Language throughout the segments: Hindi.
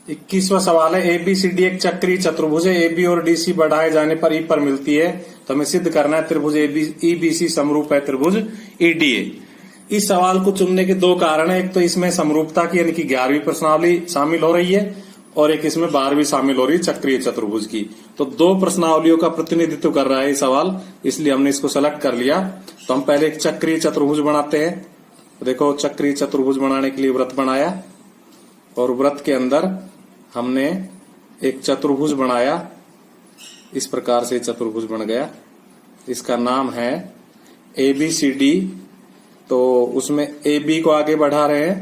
21वां सवाल है, ABCD एक चक्रीय चतुर्भुज है। AB और DC बढ़ाए जाने पर E पर मिलती है, तो हमें सिद्ध करना है त्रिभुज EBC समरूप है त्रिभुज EDA। इस सवाल को चुनने के दो कारण है, एक तो इसमें समरूपता की यानी कि 11वीं प्रश्नावली शामिल हो रही है और एक इसमें 12वीं शामिल हो रही है चक्रीय चतुर्भुज की। तो दो प्रश्नावलियों का प्रतिनिधित्व कर रहा है ये सवाल, इसलिए हमने इसको सेलेक्ट कर लिया। तो हम पहले एक चक्रीय चतुर्भुज बनाते हैं। तो देखो, चक्रीय चतुर्भुज बनाने के लिए वृत्त बनाया और वृत्त के अंदर हमने एक चतुर्भुज बनाया। इस प्रकार से चतुर्भुज बन गया, इसका नाम है ABCD। तो उसमें AB को आगे बढ़ा रहे हैं,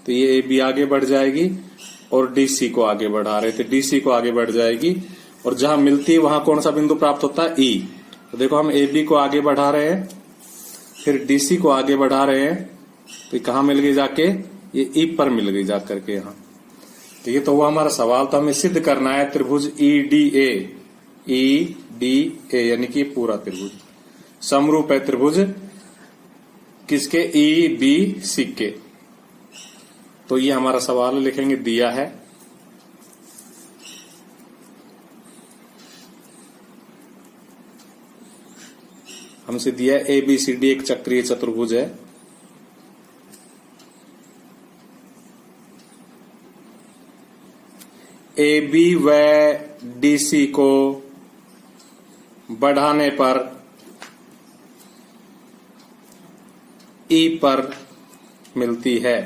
तो ये AB आगे बढ़ जाएगी और DC को आगे बढ़ा रहे थे, DC को आगे बढ़ जाएगी और जहां मिलती है वहां कौन सा बिंदु प्राप्त होता है, E। तो देखो, हम AB को आगे बढ़ा रहे हैं, फिर DC को आगे बढ़ा रहे हैं, तो कहां मिल गई जाके, ये E पर मिल गई जाकर के यहां। तो ये तो हुआ हमारा सवाल। तो हमें सिद्ध करना है त्रिभुज EDA यानी कि पूरा त्रिभुज समरूप है त्रिभुज किसके, EBC के। तो ये हमारा सवाल लिखेंगे, दिया है हमसे दिया है ABCD एक चक्रीय चतुर्भुज है। AB व DC को बढ़ाने पर E पर मिलती है।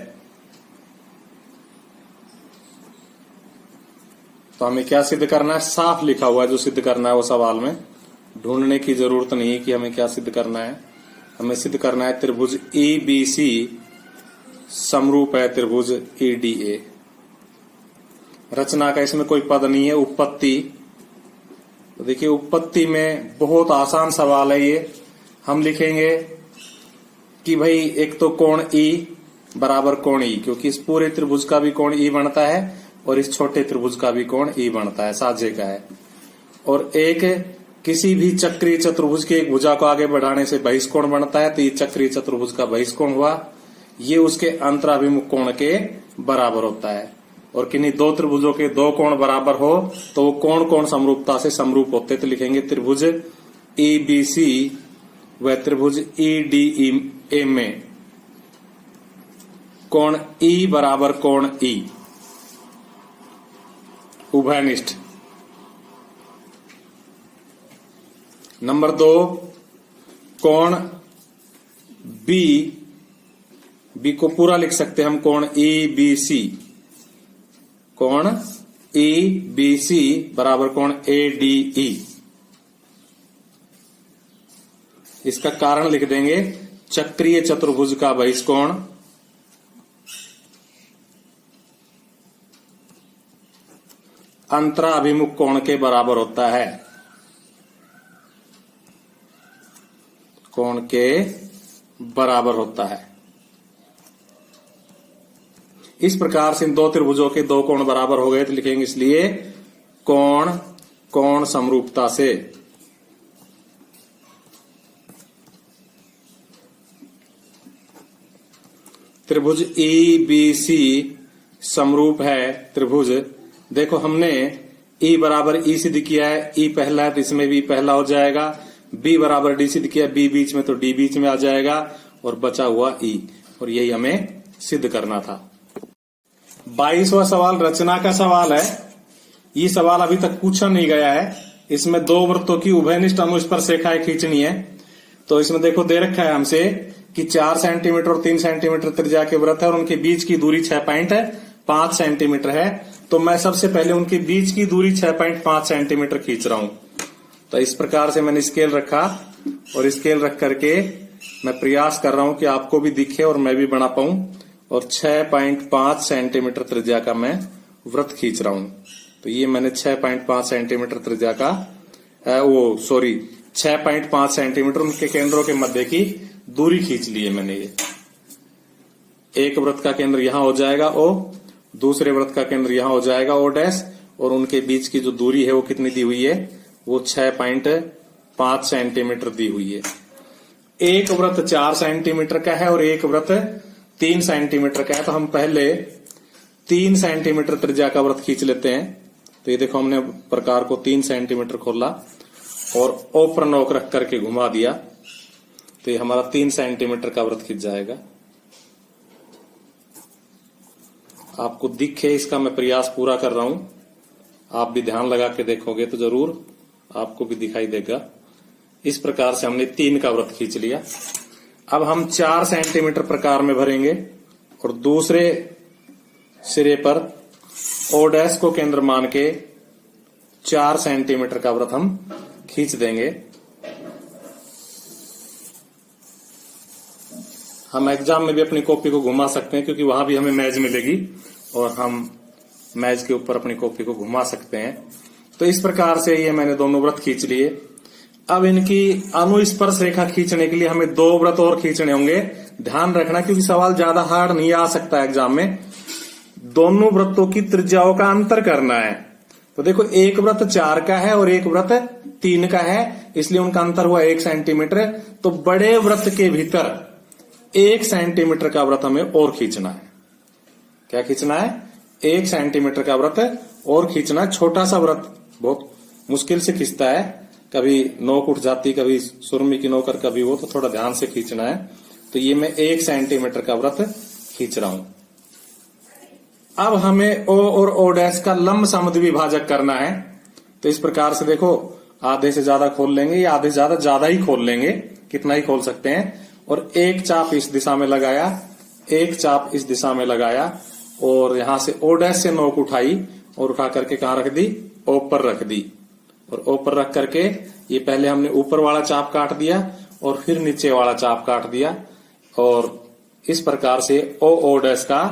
तो हमें क्या सिद्ध करना है, साफ लिखा हुआ है जो सिद्ध करना है वो सवाल में, ढूंढने की जरूरत नहीं है कि हमें क्या सिद्ध करना है। हमें सिद्ध करना है त्रिभुज EBC समरूप है त्रिभुज EDA। रचना का इसमें कोई पद नहीं है, उत्पत्ति। तो देखिए, उत्पत्ति में बहुत आसान सवाल है ये। हम लिखेंगे कि भाई एक तो कोण E बराबर कोण E, क्योंकि इस पूरे त्रिभुज का भी कोण E बनता है और इस छोटे त्रिभुज का भी कोण E बनता है, साझे का है। और एक किसी भी चक्रीय चतुर्भुज के एक भुजा को आगे बढ़ाने से बहिष्कोण बनता है, तो ये चक्रीय चतुर्भुज का बहिष्कोण हुआ। ये उसके अंतराभिमुख कोण के बराबर होता है। और किन्हीं दो त्रिभुजों के दो कोण बराबर हो तो वो कोण समरूपता से समरूप होते। तो लिखेंगे त्रिभुज EBC व त्रिभुज EDA में कोण E बराबर कोण E उभयनिष्ठ। नंबर 2, कोण B को पूरा लिख सकते हैं हम, कोण EBC, कोण EBC बराबर कोण ADE। इसका कारण लिख देंगे, चक्रीय चतुर्भुज का बहिष्कोण अंतराभिमुख कोण के बराबर होता है, कोण के बराबर होता है। इस प्रकार से इन दो त्रिभुजों के दो कोण बराबर हो गए, तो लिखेंगे इसलिए कोण समरूपता से त्रिभुज EBC समरूप है त्रिभुज। देखो, हमने E बराबर E सिद्ध किया है, E पहला है तो इसमें भी पहला हो जाएगा। B बराबर D सिद्ध किया, B बीच में तो D बीच में आ जाएगा और बचा हुआ E, और यही हमें सिद्ध करना था। 22वां सवाल रचना का सवाल है। ये सवाल अभी तक पूछा नहीं गया है। इसमें दो वृत्तों की उभयनिष्ठ अनुस्पर्श रेखाएं खींचनी है। तो इसमें देखो, दे रखा है हमसे कि 4 सेंटीमीटर और 3 सेंटीमीटर त्रिज्या के वृत्त है और उनके बीच की दूरी 6.5 सेंटीमीटर है। तो मैं सबसे पहले उनके बीच की दूरी 6.5 सेंटीमीटर खींच रहा हूं। तो इस प्रकार से मैंने स्केल रखा और स्केल रख करके मैं प्रयास कर रहा हूं कि आपको भी दिखे और मैं भी बना पाऊं। और 6.5 सेंटीमीटर त्रिज्या का मैं वृत्त खींच रहा हूं। तो ये मैंने 6.5 सेंटीमीटर त्रिज्या का 6.5 सेंटीमीटर उनके केंद्रों के मध्य की दूरी खींच ली है मैंने। ये एक वृत्त का केंद्र यहां हो जाएगा O, दूसरे वृत्त का केंद्र यहां हो जाएगा O', और उनके बीच की जो दूरी है वो कितनी दी हुई है, वो 6.5 सेंटीमीटर दी हुई है। एक वृत्त 4 सेंटीमीटर का है और एक वृत्त 3 सेंटीमीटर का है। तो हम पहले 3 सेंटीमीटर त्रिज्या का वृत्त खींच लेते हैं। तो ये देखो हमने प्रकार को 3 सेंटीमीटर खोला और ओ पर नोक रख करके घुमा दिया, तो ये हमारा 3 सेंटीमीटर का वृत्त खींच जाएगा। आपको दिखे इसका मैं प्रयास पूरा कर रहा हूं, आप भी ध्यान लगा के देखोगे तो जरूर आपको भी दिखाई देगा। इस प्रकार से हमने 3 का वृत्त खींच लिया। अब हम 4 सेंटीमीटर प्रकार में भरेंगे और दूसरे सिरे पर ओ डैश को केंद्र मान के 4 सेंटीमीटर का वृत्त हम खींच देंगे। हम एग्जाम में भी अपनी कॉपी को घुमा सकते हैं, क्योंकि वहां भी हमें मैज मिलेगी और हम मैज के ऊपर अपनी कॉपी को घुमा सकते हैं। तो इस प्रकार से ये मैंने दोनों वृत्त खींच लिए। अब इनकी अनुस्पर्श रेखा खींचने के लिए हमें 2 वृत्त और खींचने होंगे। ध्यान रखना, क्योंकि सवाल ज्यादा हार्ड नहीं आ सकता एग्जाम में। दोनों वृत्तों की त्रिज्याओं का अंतर करना है। तो देखो, एक वृत्त 4 का है और एक वृत्त 3 का है, इसलिए उनका अंतर हुआ 1 सेंटीमीटर। तो बड़े वृत्त के भीतर 1 सेंटीमीटर का वृत्त हमें और खींचना है। क्या खींचना है? 1 सेंटीमीटर का वृत्त और खींचना है। छोटा सा वृत्त बहुत मुश्किल से खींचता है, कभी नोक उठ जाती, कभी सुरमी की नोकर, कभी वो, तो थोड़ा ध्यान से खींचना है। तो ये मैं 1 सेंटीमीटर का वृत्त खींच रहा हूं। अब हमें ओ और ओ डैश का लंब समद्विभाजक करना है। तो इस प्रकार से देखो, आधे से ज्यादा खोल लेंगे या आधे से ज्यादा ही खोल लेंगे, कितना ही खोल सकते हैं। और एक चाप इस दिशा में लगाया, एक चाप इस दिशा में लगाया और यहां से ओ डैश से नोक उठाई और उठा करके कहां रख दी? ओ पर रख दी। और ओ पर रख करके ये पहले हमने ऊपर वाला चाप काट दिया और फिर नीचे वाला चाप काट दिया। और इस प्रकार से ओ ओ डैश का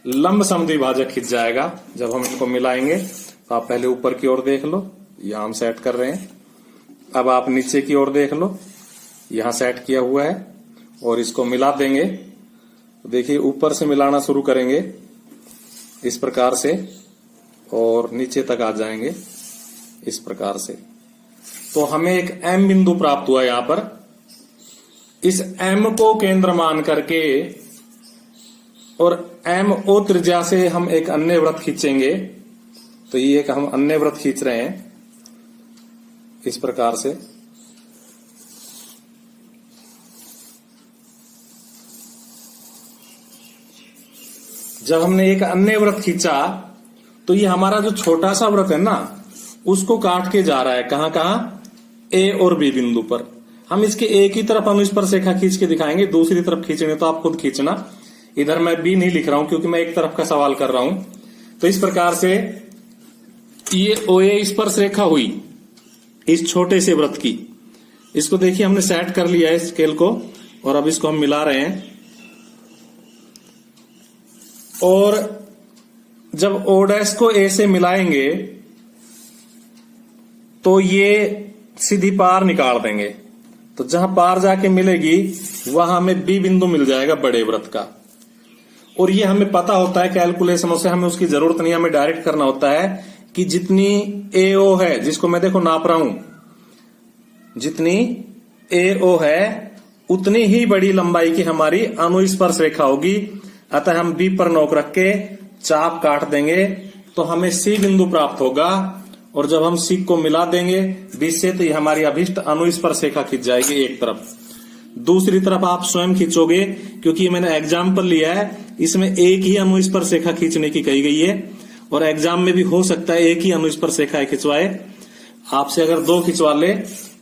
लंब समद्विभाजक खिंच जाएगा। जब हम इनको मिलाएंगे तो आप पहले ऊपर की ओर देख लो, यहां हम सेट कर रहे हैं। अब आप नीचे की ओर देख लो, यहां सेट किया हुआ है और इसको मिला देंगे। तो देखिए, ऊपर से मिलाना शुरू करेंगे इस प्रकार से और नीचे तक आ जाएंगे इस प्रकार से। तो हमें एक एम बिंदु प्राप्त हुआ। यहां पर इस एम को केंद्र मान करके और एम ओ त्रिज्या से हम एक अन्य वृत्त खींचेंगे। तो ये एक हम अन्य वृत्त खींच रहे हैं इस प्रकार से। जब हमने एक अन्य वृत्त खींचा तो ये हमारा जो छोटा सा वृत्त है ना, उसको काट के जा रहा है। कहां कहां? ए और बी बिंदु पर। हम इसके एक ही तरफ अनुस्पर्श रेखा खींच के दिखाएंगे, दूसरी तरफ खींचने तो आप खुद खींचना। इधर मैं बी नहीं लिख रहा हूं क्योंकि मैं एक तरफ का सवाल कर रहा हूं। तो इस प्रकार से ये ओ ए स्पर्श रेखा हुई इस छोटे से वृत्त की। इसको देखिए, हमने सेट कर लिया है स्केल को और अब इसको हम मिला रहे हैं। और जब ओ डैश को ए से मिलाएंगे तो ये सीधी पार निकाल देंगे। तो जहां पार जाके मिलेगी वहां हमें बी बिंदु मिल जाएगा बड़े वृत्त का। और ये हमें पता होता है कैलकुलेशनों से, हमें उसकी जरूरत नहीं, हमें डायरेक्ट करना होता है कि जितनी ए ओ है, जिसको मैं देखो नाप रहा हूं, जितनी ए ओ है उतनी ही बड़ी लंबाई की हमारी अनुस्पर्श रेखा होगी। अतः हम बी पर नोक रख के चाप काट देंगे तो हमें सी बिंदु प्राप्त होगा। और जब हम सी को मिला देंगे बी से तो ये हमारी अभिष्ट अनुस्पर्श रेखा खींच जाएगी एक तरफ। दूसरी तरफ आप स्वयं खींचोगे, क्योंकि मैंने एग्जाम्पल लिया है, इसमें एक ही अनुस्पर्श रेखा खींचने की कही गई है। और एग्जाम में भी हो सकता है एक ही अनुस्पर्श रेखा खिंचवाए। आपसे अगर 2 खिंचवा ले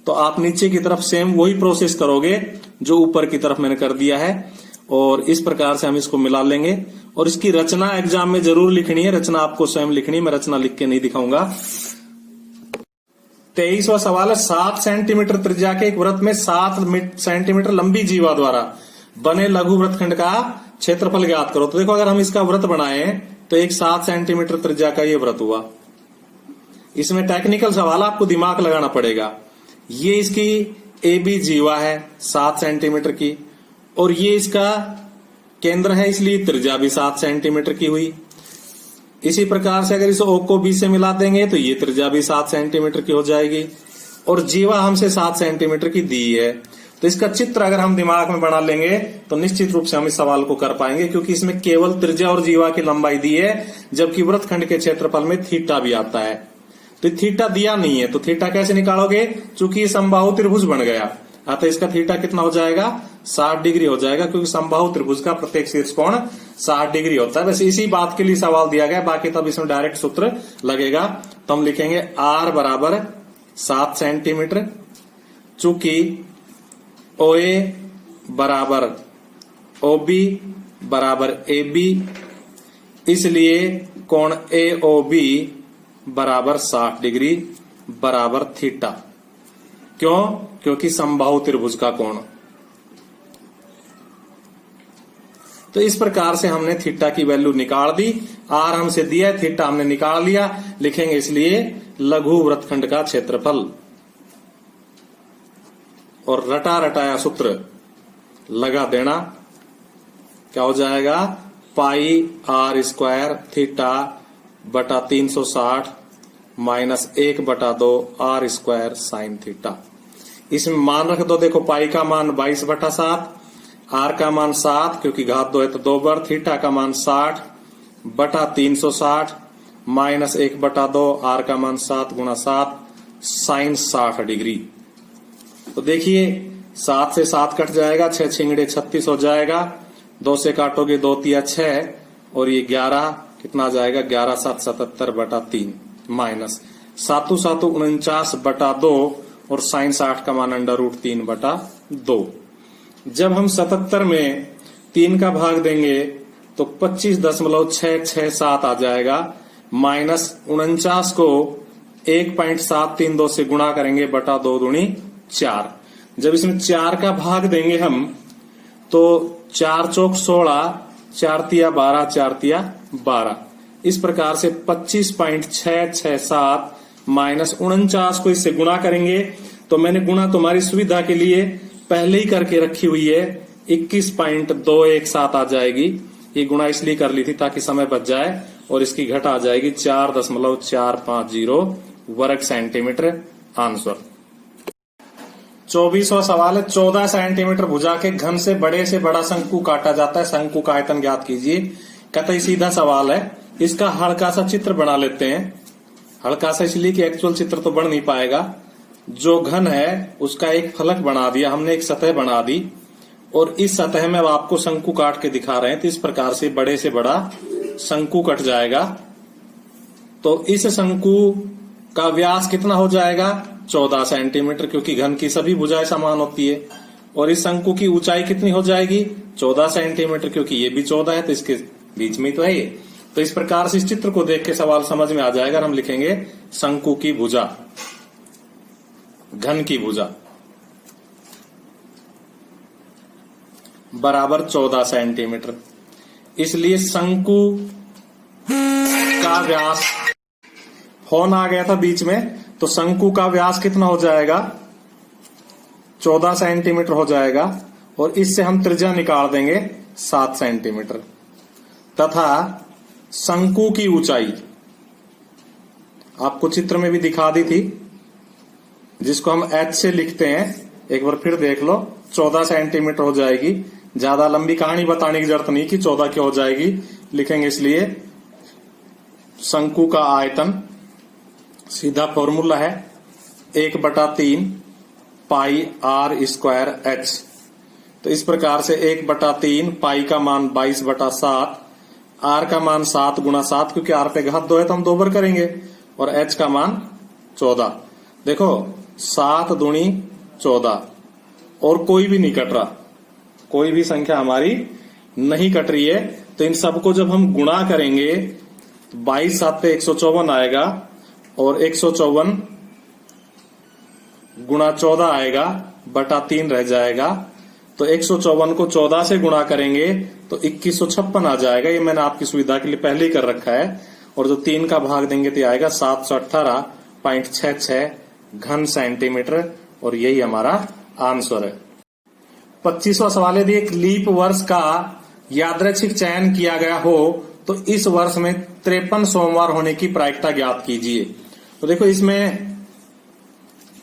तो आप नीचे की तरफ सेम वही प्रोसेस करोगे जो ऊपर की तरफ मैंने कर दिया है। और इस प्रकार से हम इसको मिला लेंगे। और इसकी रचना एग्जाम में जरूर लिखनी है, रचना आपको स्वयं लिखनी है, मैं रचना लिख के नहीं दिखाऊंगा। 23वां सवाल है, 7 सेंटीमीटर त्रिज्या के एक वृत्त में 7 सेंटीमीटर लंबी जीवा द्वारा बने लघु वृत्तखंड का क्षेत्रफल ज्ञात करो। तो देखो, अगर हम इसका वृत्त बनाए तो एक 7 सेंटीमीटर त्रिज्या का ये वृत्त हुआ। इसमें टेक्निकल सवाल, आपको दिमाग लगाना पड़ेगा। ये इसकी ए बी जीवा है 7 सेंटीमीटर की और ये इसका केंद्र है, इसलिए त्रिज्या भी 7 सेंटीमीटर की हुई। इसी प्रकार से अगर इस ओ को बी से मिला देंगे तो ये त्रिज्या भी 7 सेंटीमीटर की हो जाएगी। और जीवा हमसे 7 सेंटीमीटर की दी है। तो इसका चित्र अगर हम दिमाग में बना लेंगे तो निश्चित रूप से हम इस सवाल को कर पाएंगे, क्योंकि इसमें केवल त्रिज्या और जीवा की लंबाई दी है, जबकि वृत्तखंड के क्षेत्रफल में थीटा भी आता है। तो थीटा दिया नहीं है, तो थीटा कैसे निकालोगे? चूंकि ये समबाहु त्रिभुज बन गया, अतः इसका थीटा कितना हो जाएगा? 60 डिग्री हो जाएगा, क्योंकि समबाहु त्रिभुज का प्रत्येक शीर्ष कोण 60 डिग्री होता है। वैसे इसी बात के लिए सवाल दिया गया, बाकी तब इसमें डायरेक्ट सूत्र लगेगा। तो हम लिखेंगे R बराबर 7 सेंटीमीटर, चूंकि OA बराबर OB बराबर AB, इसलिए कोण AOB बराबर 60 डिग्री बराबर थीटा। क्यों? क्योंकि समबाहु त्रिभुज का कोण। तो इस प्रकार से हमने थीटा की वैल्यू निकाल दी। R हमसे दिया है, थीटा हमने निकाल लिया। लिखेंगे इसलिए लघु वृत्तखंड का क्षेत्रफल, और रटा रटाया सूत्र लगा देना। क्या हो जाएगा? पाई R स्क्वायर थीटा बटा 360 minus 1/2 R square sine theta. इसमें मान रख दो, देखो पाई का मान 22/7, R का मान 7 क्योंकि घात 2 है तो 2 बार, थीटा का मान 60 बटा 360 माइनस 1/2, R का मान 7 गुणा 7 साइन 60 डिग्री। तो देखिए 7 से 7 कट जाएगा, 6 छिंगड़े 36 हो जाएगा, 2 से काटोगे 2 तिया 6 और ये 11 कितना आ जाएगा? 11 7 77/3 माइनस 7 7 49/2 और साइन 60 का मान √3/2। जब हम 77 में 3 का भाग देंगे तो 25.667 आ जाएगा, माइनस 49 को 1.732 से गुणा करेंगे बटा 2 दूनी 4। जब इसमें 4 का भाग देंगे हम तो 4 चौक 16, 4 तिया 12, 4 तिया 12। इस प्रकार से 25.667 माइनस 49 को इससे गुणा करेंगे। तो मैंने गुणा तुम्हारी सुविधा के लिए पहले ही करके रखी हुई है, 21.217 आ जाएगी। ये गुणा इसलिए कर ली थी ताकि समय बच जाए, और इसकी घटा आ जाएगी 4.450 वर्ग सेंटीमीटर। आंसर 24वां सवाल है, 14 सेंटीमीटर भुजा के घन से बड़ा शंकु काटा जाता है, शंकु का आयतन ज्ञात कीजिए। कतई सीधा सवाल है। इसका हल्का सा चित्र बना लेते हैं। हल्का सा इसलिए कि एक्चुअल चित्र तो बन नहीं पाएगा। जो घन है उसका एक फलक बना दिया हमने, एक सतह बना दी, और इस सतह में अब आपको शंकु काट के दिखा रहे हैं। तो इस प्रकार से बड़ा शंकु कट जाएगा। तो इस शंकु का व्यास कितना हो जाएगा? 14 सेंटीमीटर, क्योंकि घन की सभी भुजाएं समान होती है। और इस शंकु की ऊंचाई कितनी हो जाएगी? 14 सेंटीमीटर, क्योंकि ये भी 14 है तो इसके बीच में तो है ये। तो इस प्रकार से इस चित्र को देख के सवाल समझ में आ जाएगा। हम लिखेंगे शंकु की भुजा, घन की भुजा बराबर 14 सेंटीमीटर। इसलिए शंकु का व्यास, फोन आ गया था बीच में, तो शंकु का व्यास कितना हो जाएगा? 14 सेंटीमीटर हो जाएगा, और इससे हम त्रिज्या निकाल देंगे 7 सेंटीमीटर। तथा शंकु की ऊंचाई आपको चित्र में भी दिखा दी थी, जिसको हम H से लिखते हैं। एक बार फिर देख लो, 14 सेंटीमीटर हो जाएगी। ज्यादा लंबी कहानी बताने की जरूरत नहीं कि 14 क्या हो जाएगी, लिखेंगे। इसलिए शंकु का आयतन, सीधा फॉर्मूला है 1/3 पाई R स्क्वायर H। तो इस प्रकार से 1/3 पाई का मान 22/7, R का मान 7 गुणा 7, क्योंकि R पे घात 2 है तो हम 2 बार करेंगे, और H का मान 14। देखो 7 दूनी 14, और कोई भी नहीं कट रहा, कोई भी संख्या हमारी नहीं कट रही है। तो इन सबको जब हम गुणा करेंगे 22 7 पे 154 आएगा, और 154 गुणा 14 आएगा, बटा 3 रह जाएगा। तो 154 को 14 से गुणा करेंगे तो 2156 आ जाएगा। ये मैंने आपकी सुविधा के लिए पहले ही कर रखा है। और जो 3 का भाग देंगे तो आएगा 718.66 घन सेंटीमीटर, और यही हमारा आंसर है। 25वां सवाल है, एक लीप वर्ष का यादृच्छिक चयन किया गया हो तो इस वर्ष में 53 सोमवार होने की प्रायिकता ज्ञात कीजिए। तो देखो इसमें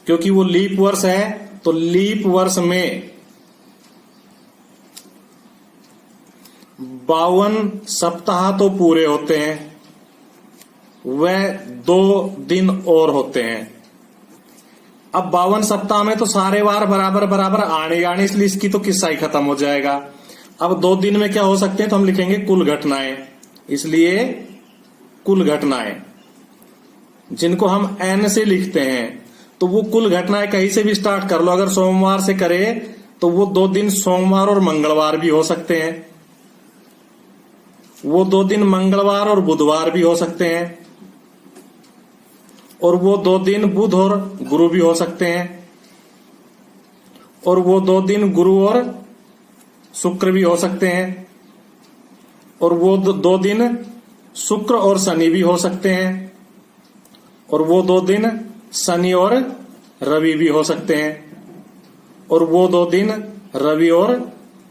क्योंकि वो लीप वर्ष है तो लीप वर्ष में 52 सप्ताह तो पूरे होते हैं, वह 2 दिन और होते हैं। अब 52 सप्ताह में तो सारे वार बराबर बराबर आने, इसलिए इसकी तो किस्सा ही खत्म हो जाएगा। अब 2 दिन में क्या हो सकते हैं, तो हम लिखेंगे कुल घटनाएं, इसलिए कुल घटनाएं जिनको हम एन से लिखते हैं, तो वो कुल घटनाएं कहीं से भी स्टार्ट कर लो। अगर सोमवार से करे तो वो 2 दिन सोमवार और मंगलवार भी हो सकते हैं, वो 2 दिन मंगलवार और बुधवार भी हो सकते हैं, और वो 2 दिन बुध और गुरु भी हो सकते हैं, और वो 2 दिन गुरु और शुक्र भी हो सकते हैं, और वो 2 दिन शुक्र और शनि भी हो सकते हैं, और वो 2 दिन शनि और रवि भी हो सकते हैं, और वो 2 दिन रवि और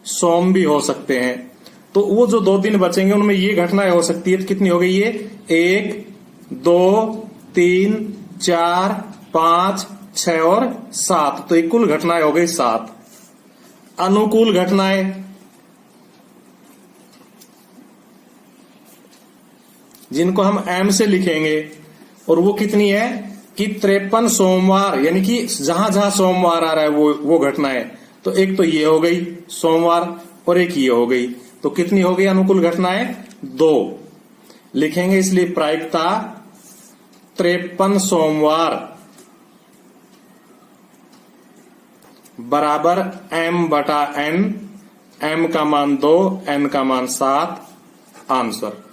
सोम भी हो सकते हैं। तो वो जो 2 दिन बचेंगे उनमें ये घटनाएं हो सकती है। तो कितनी हो गई ये? 1 2 3 4 5 6 और 7। तो ये कुल घटनाएं हो गई 7। अनुकूल घटनाएं जिनको हम एम से लिखेंगे, और वो कितनी है कि 53 सोमवार, यानी कि जहां जहां सोमवार आ रहा है वो घटनाएं। तो एक तो ये हो गई सोमवार, और एक ये हो गई। तो कितनी हो गई अनुकूल घटनाएं? 2 लिखेंगे, इसलिए प्रायिकता 53 सोमवार बराबर m/n, m का मान 2, n का मान 7। आंसर